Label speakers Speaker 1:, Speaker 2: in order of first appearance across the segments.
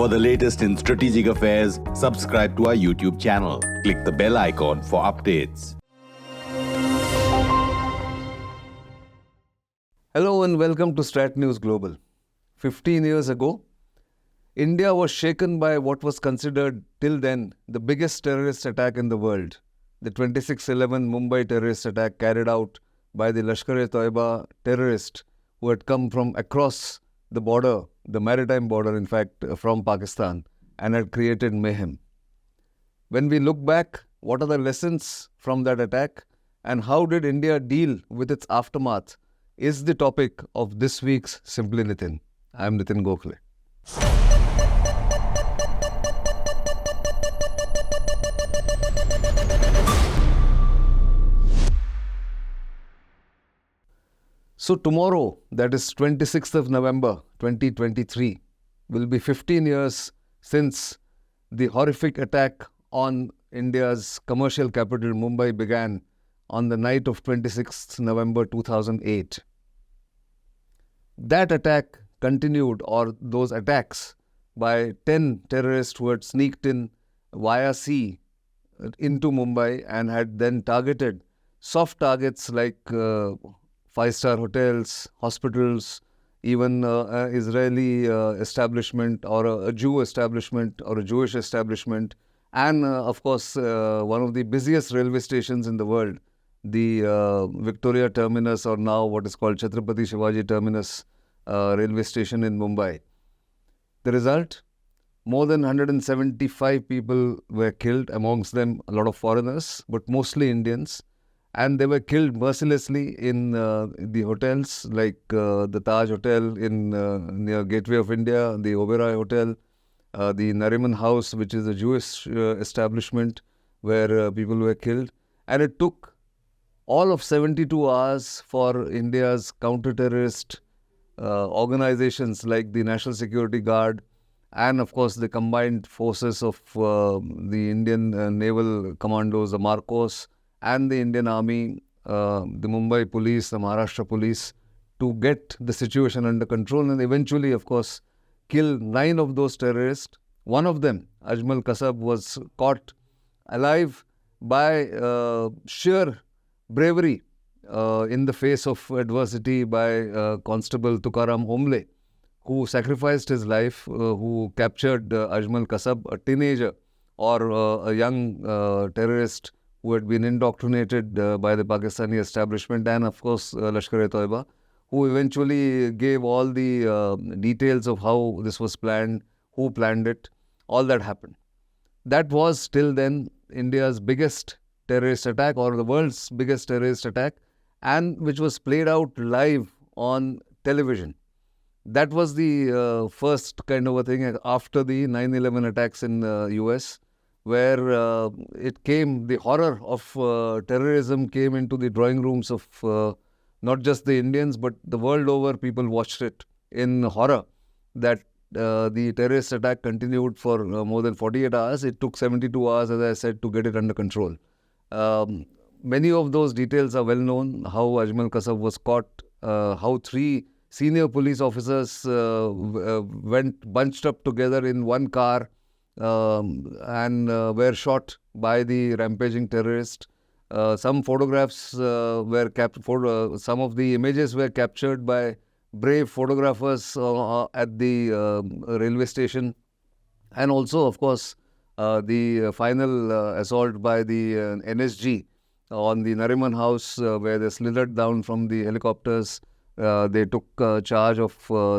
Speaker 1: For the latest in strategic affairs, subscribe to our YouTube channel. Click the bell icon for updates.
Speaker 2: Hello and welcome to Strat News Global. 15 years ago, India was shaken by what was considered till then the biggest terrorist attack in the world, the 26/11 Mumbai terrorist attack carried out by the Lashkar-e-Toiba terrorist who had come from across the border, the maritime border in fact, from Pakistan, and had created mayhem. When we look back, what are the lessons from that attack and how did India deal with its aftermath is the topic of this week's Simply Nitin. I am Nitin Gokhale. So tomorrow, that is 26th of November 2023, will be 15 years since the horrific attack on India's commercial capital Mumbai began on the night of 26th November 2008. That attack continued, or those attacks by 10 terrorists who had sneaked in via sea into Mumbai and had then targeted soft targets like five-star hotels, hospitals, even Israeli establishment or a Jew establishment or a Jewish establishment, and of course one of the busiest railway stations in the world, the Victoria Terminus, or now what is called Chhatrapati Shivaji Terminus railway station in Mumbai. The result? More than 175 people were killed, amongst them a lot of foreigners, but mostly Indians. And they were killed mercilessly in the hotels like the Taj Hotel in near Gateway of India, the Oberoi Hotel, the Nariman House, which is a Jewish establishment where people were killed. And it took all of 72 hours for India's counter-terrorist organizations like the National Security Guard and of course the combined forces of the Indian naval commandos, the Marcos, and the Indian Army, the Mumbai police, the Maharashtra police, to get the situation under control and eventually, of course, kill 9 of those terrorists. One of them, Ajmal Kasab, was caught alive by sheer bravery in the face of adversity by Constable Tukaram Homle, who sacrificed his life, who captured Ajmal Kasab, a teenager or a young terrorist who had been indoctrinated by the Pakistani establishment, and of course Lashkar-e-Toiba, who eventually gave all the details of how this was planned, who planned it. All that happened. That was till then India's biggest terrorist attack, or the world's biggest terrorist attack, and which was played out live on television. That was the first kind of a thing after the 9/11 attacks in the US, where it came, the horror of terrorism came into the drawing rooms of not just the Indians, but the world over. People watched it in horror that the terrorist attack continued for more than 48 hours. It took 72 hours, as I said, to get it under control. Many of those details are well known, how Ajmal Kasab was caught, how 3 senior police officers went bunched up together in one car and were shot by the rampaging terrorist. Some photographs were captured, some of the images were captured by brave photographers at the railway station. And also, of course, the final assault by the NSG on the Nariman House, where they slithered down from the helicopters. They took charge of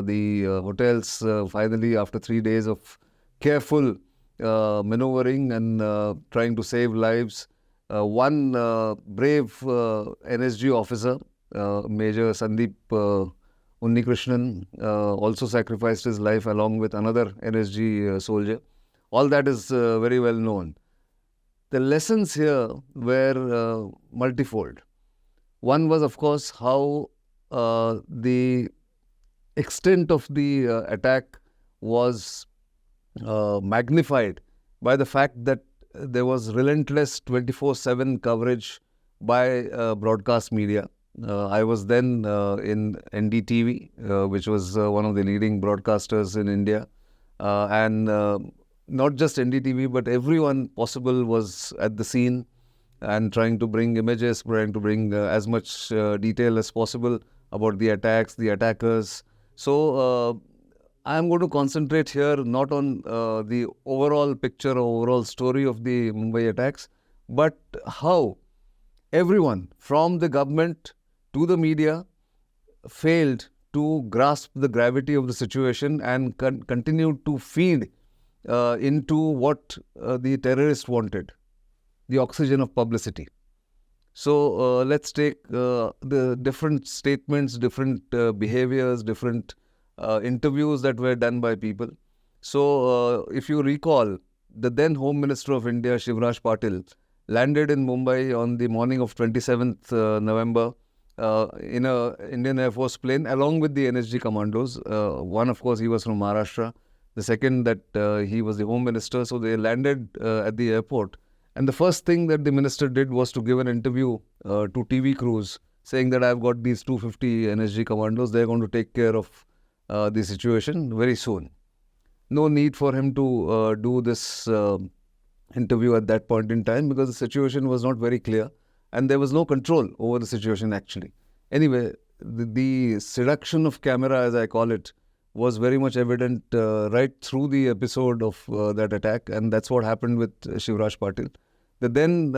Speaker 2: the hotels finally after 3 days of careful maneuvering and trying to save lives. One brave NSG officer, Major Sandeep Unnikrishnan, also sacrificed his life along with another NSG soldier. All that is very well known. The lessons here were multifold. One was, of course, how the extent of the attack was magnified by the fact that there was relentless 24/7 coverage by broadcast media. I was then in NDTV, which was one of the leading broadcasters in India. and not just NDTV, but everyone possible was at the scene and trying to bring images, trying to bring as much detail as possible about the attacks, the attackers. So I'm going to concentrate here not on the overall picture or overall story of the Mumbai attacks, but how everyone from the government to the media failed to grasp the gravity of the situation and continued to feed into what the terrorists wanted, the oxygen of publicity. So let's take the different statements, different behaviors, different interviews that were done by people. So if you recall, the then Home Minister of India, Shivraj Patil, landed in Mumbai on the morning of 27th November in a Indian Air Force plane along with the NSG commandos. One, of course, he was from Maharashtra. The second, that he was the Home Minister. So they landed at the airport. And the first thing that the minister did was to give an interview to TV crews saying that I've got these 250 NSG commandos. They're going to take care of the situation very soon. No need for him to do this interview at that point in time because the situation was not very clear and there was no control over the situation actually. Anyway, the seduction of camera, as I call it, was very much evident right through the episode of that attack, and that's what happened with Shivraj Patil. The then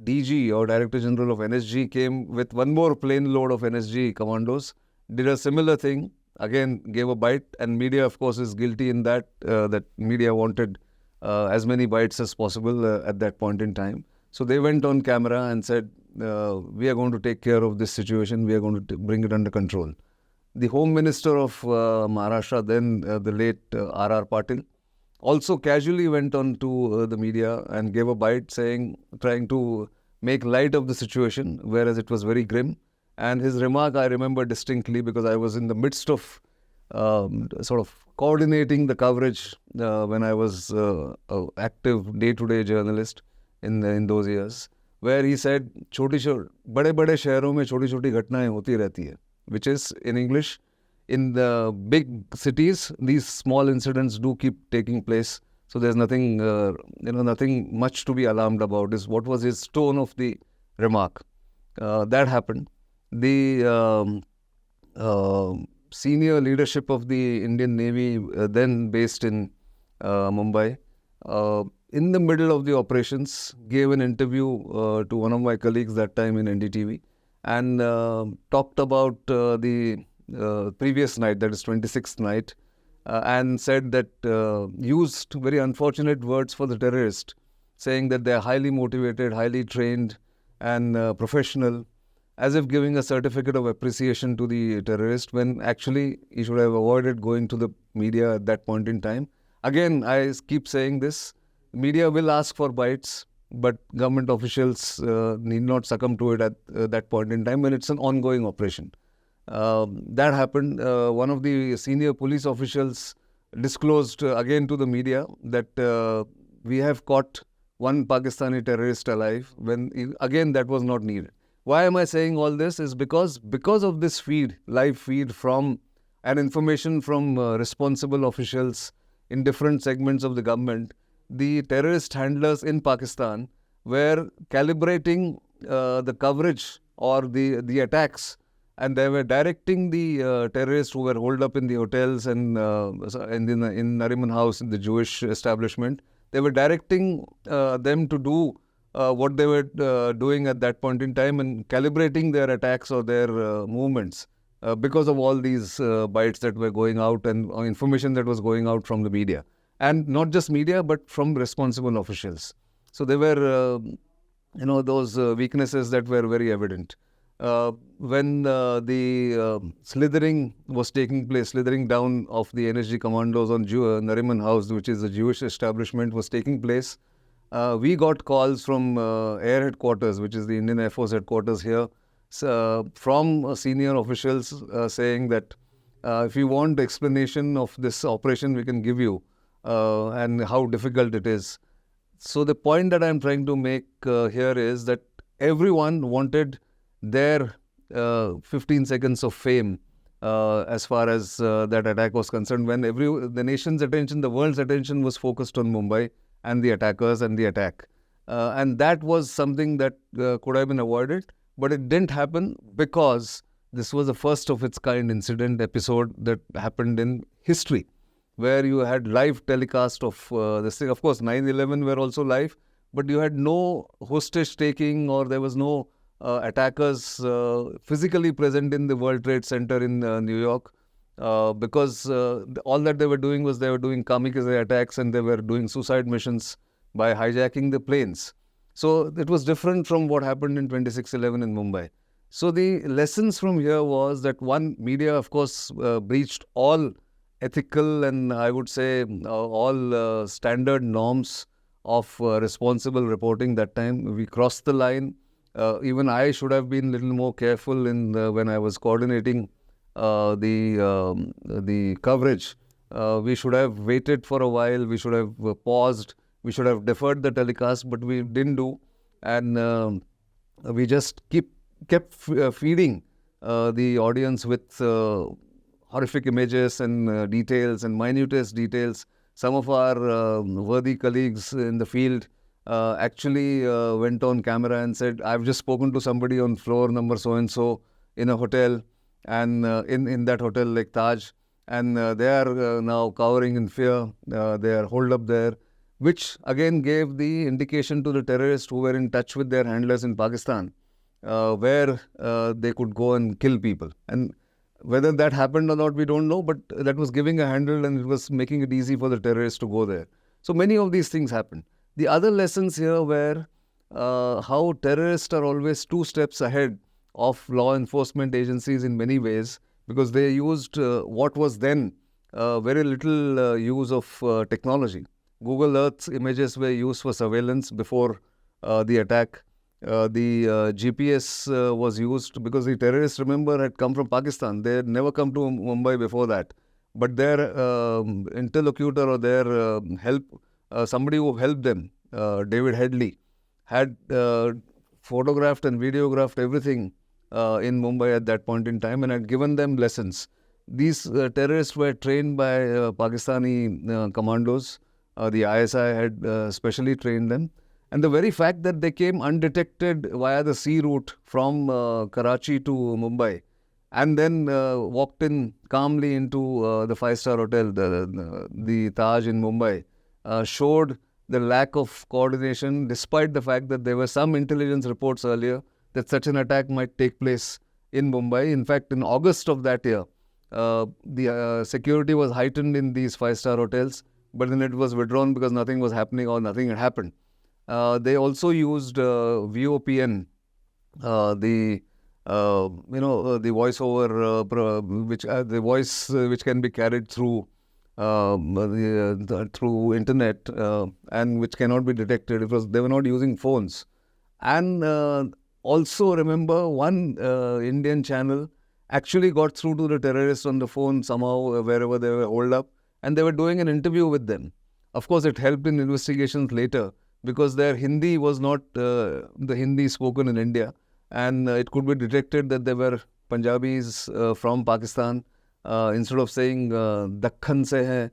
Speaker 2: DG or Director General of NSG came with one more plane load of NSG commandos, did a similar thing, again gave a bite, and media of course is guilty in that, that media wanted as many bites as possible at that point in time. So they went on camera and said, we are going to take care of this situation, we are going to bring it under control. The Home Minister of Maharashtra, then the late R.R. Patil, also casually went on to the media and gave a bite trying to make light of the situation, whereas it was very grim. And his remark I remember distinctly because I was in the midst of sort of coordinating the coverage when I was an active day-to-day journalist in those years, where he said, बड़े-बड़े शहरों में छोटी-छोटी घटनाएं होती रहती है, which is in English, in the big cities, these small incidents do keep taking place. So there's nothing, nothing much to be alarmed about. Is what was his tone of the remark. That happened. The senior leadership of the Indian Navy, then based in Mumbai, in the middle of the operations, gave an interview to one of my colleagues that time in NDTV and talked about the previous night, that is 26th night, and said that, used very unfortunate words for the terrorist, saying that they are highly motivated, highly trained and professional, as if giving a certificate of appreciation to the terrorist when actually he should have avoided going to the media at that point in time. Again, I keep saying this, media will ask for bites, but government officials need not succumb to it at that point in time when it's an ongoing operation. That happened. One of the senior police officials disclosed again to the media that we have caught one Pakistani terrorist alive, when again that was not needed. Why am I saying all this? Is because of this feed, live feed from and information from responsible officials in different segments of the government, the terrorist handlers in Pakistan were calibrating the coverage or the attacks, and they were directing the terrorists who were holed up in the hotels and in Nariman House, in the Jewish establishment. They were directing them to do what they were doing at that point in time and calibrating their attacks or their movements because of all these bites that were going out and information that was going out from the media. And not just media, but from responsible officials. So there were, those weaknesses that were very evident. When the slithering was taking place, slithering down of the NSG commandos on Nariman House, which is a Jewish establishment, was taking place, we got calls from Air Headquarters, which is the Indian Air Force headquarters here, from senior officials saying that if you want explanation of this operation, we can give you, and how difficult it is. So the point that I'm trying to make here is that everyone wanted their 15 seconds of fame as far as that attack was concerned, when the nation's attention, the world's attention was focused on Mumbai and the attackers and the attack. And that was something that could have been avoided, but it didn't happen because this was the first of its kind episode that happened in history, where you had live telecast of this thing. Of course, 9/11 were also live, but you had no hostage taking, or there was no attackers physically present in the World Trade Center in New York, because all that they were doing was they were doing kamikaze attacks, and they were doing suicide missions by hijacking the planes. So it was different from what happened in 26/11 in Mumbai. So the lessons from here was that, one, media, of course, breached all ethical and, I would say, all standard norms of responsible reporting that time. We crossed the line. Even I should have been a little more careful in when I was coordinating the coverage. We should have waited for a while. We should have paused. We should have deferred the telecast, but we didn't do. And we just kept feeding the audience with horrific images and details and minutest details. Some of our worthy colleagues in the field actually went on camera and said, "I've just spoken to somebody on floor number so-and-so in a hotel, and in that hotel like Taj, and they are now cowering in fear. They are holed up there," which again gave the indication to the terrorists who were in touch with their handlers in Pakistan, where they could go and kill people. And whether that happened or not, we don't know, but that was giving a handle, and it was making it easy for the terrorists to go there. So many of these things happened. The other lessons here were how terrorists are always 2 steps ahead of law enforcement agencies in many ways, because they used what was then very little use of technology. Google Earth images were used for surveillance before the attack. The GPS was used because the terrorists, remember, had come from Pakistan. They had never come to Mumbai before that. But their interlocutor or their somebody who helped them, David Headley, had photographed and videographed everything in Mumbai at that point in time, and had given them lessons. These terrorists were trained by Pakistani commandos. The ISI had specially trained them. And the very fact that they came undetected via the sea route from Karachi to Mumbai, and then walked in calmly into the 5-star hotel, the Taj in Mumbai, showed the lack of coordination, despite the fact that there were some intelligence reports earlier that such an attack might take place in Mumbai. In fact, in August of that year, the security was heightened in these 5-star hotels, but then it was withdrawn because nothing was happening or nothing had happened. They also used VOPN, the voiceover, the voice which can be carried through through internet, and which cannot be detected. They were not using phones. And also, remember, one Indian channel actually got through to the terrorists on the phone somehow, wherever they were holed up, and they were doing an interview with them. Of course, it helped in investigations later, because their Hindi was not the Hindi spoken in India, and it could be detected that there were Punjabis from Pakistan. Instead of saying Dakhan se hai,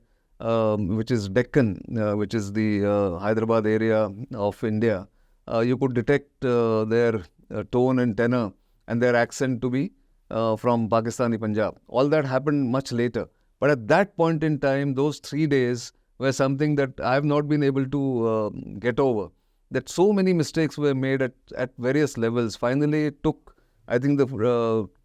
Speaker 2: which is Deccan, which is the Hyderabad area of India, you could detect their tone and tenor and their accent to be from Pakistani Punjab. All that happened much later. But at that point in time, those 3 days were something that I have not been able to get over. That so many mistakes were made at various levels. Finally, it took, I think, the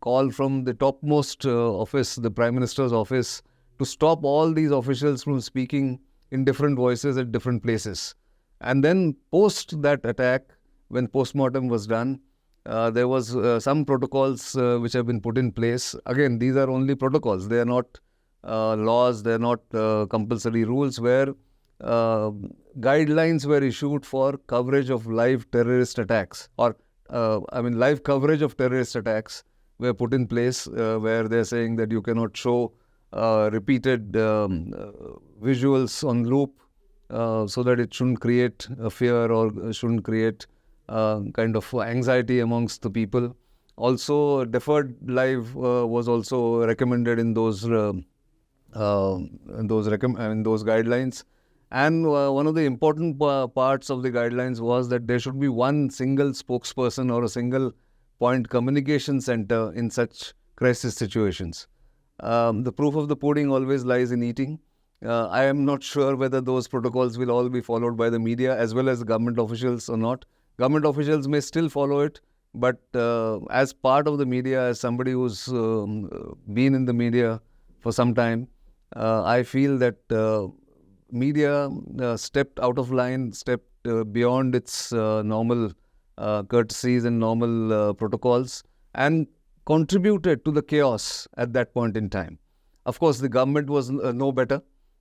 Speaker 2: call from the topmost office, the Prime Minister's office, to stop all these officials from speaking in different voices at different places. And then post that attack, when postmortem was done, there was some protocols which have been put in place. Again, these are only protocols. They are not laws. They are not compulsory rules, where guidelines were issued for coverage of live terrorist attacks, or live coverage of terrorist attacks were put in place, where they're saying that you cannot show repeated visuals on loop, so that it shouldn't create a fear or shouldn't create kind of anxiety amongst the people. Also, deferred live was also recommended in those guidelines. And one of the important parts of the guidelines was that there should be one single spokesperson or a single point communication center in such crisis situations. The proof of the pudding always lies in eating. I am not sure whether those protocols will all be followed by the media as well as government officials or not. Government officials may still follow it, but as part of the media, as somebody who's been in the media for some time, I feel that media stepped out of line, stepped beyond its normal courtesies and normal protocols, and contributed to the chaos at that point in time. Of course, the government was no better.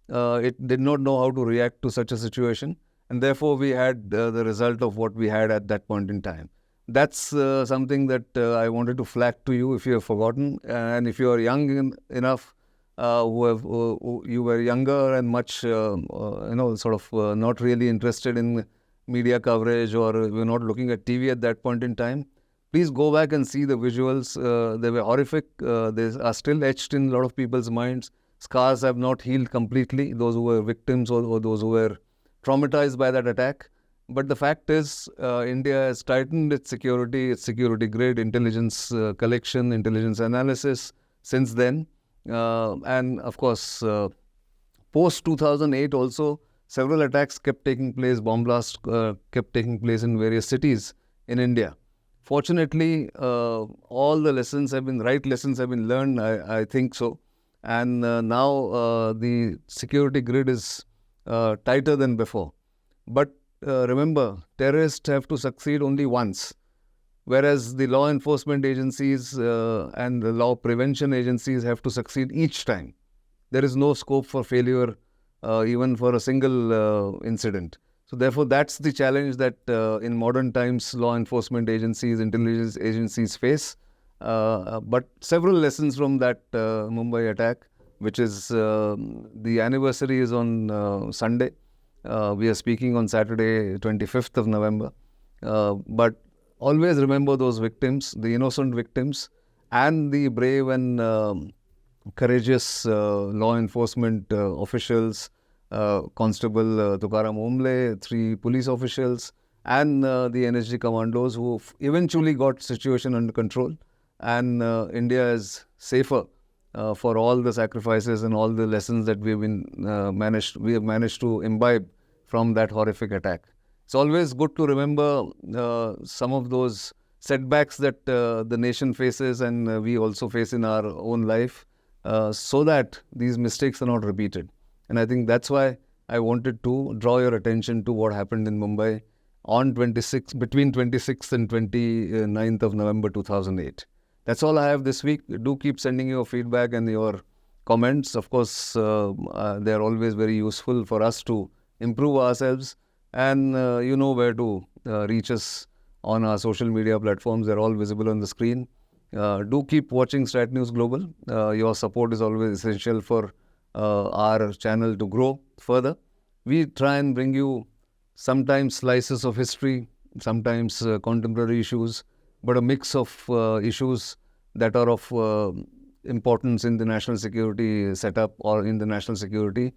Speaker 2: It did not know how to react to such a situation, and therefore we had the result of what we had at that point in time. That's something that I wanted to flag to you if you have forgotten, and if you are young enough, you were younger and much, not really interested in media coverage, or you were not looking at TV at that point in time, please go back and see the visuals. They were horrific. They are still etched in a lot of people's minds. Scars have not healed completely, those who were victims or those who were traumatized by that attack. But the fact is, India has tightened its security grid, intelligence collection, intelligence analysis since then. And of course, post 2008 also, several attacks kept taking place, bomb blasts kept taking place in various cities in India. Fortunately, all the right lessons have been learned, I think so. And now the security grid is tighter than before. But remember, terrorists have to succeed only once, whereas the law enforcement agencies and the law prevention agencies have to succeed each time. There is no scope for failure even for a single incident. So therefore, that's the challenge that in modern times law enforcement agencies, intelligence agencies face. But several lessons from that Mumbai attack, which is the anniversary is on Sunday. We are speaking on Saturday, 25th of November. But always remember those victims, the innocent victims, and the brave and courageous law enforcement officials, Constable Tukaram Omble, 3 police officials, and the NSG commandos who eventually got situation under control. And India is safer for all the sacrifices and all the lessons that we have managed to imbibe from that horrific attack. It's always good to remember some of those setbacks that the nation faces and we also face in our own life, so that these mistakes are not repeated. And I think that's why I wanted to draw your attention to what happened in Mumbai on between 26th and 29th of November 2008. That's all I have this week. Do keep sending your feedback and your comments. Of course, they're always very useful for us to improve ourselves. And you know where to reach us on our social media platforms. They're all visible on the screen. Do keep watching Strat News Global. Your support is always essential for our channel to grow further. We try and bring you sometimes slices of history, sometimes contemporary issues, but a mix of issues that are of importance in the national security setup or in the national security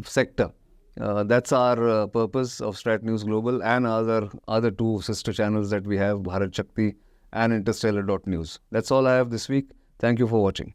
Speaker 2: sector. That's our purpose of Strat News Global and other 2 sister channels that we have, Bharat Shakti and Interstellar.news. That's all I have this week. Thank you for watching.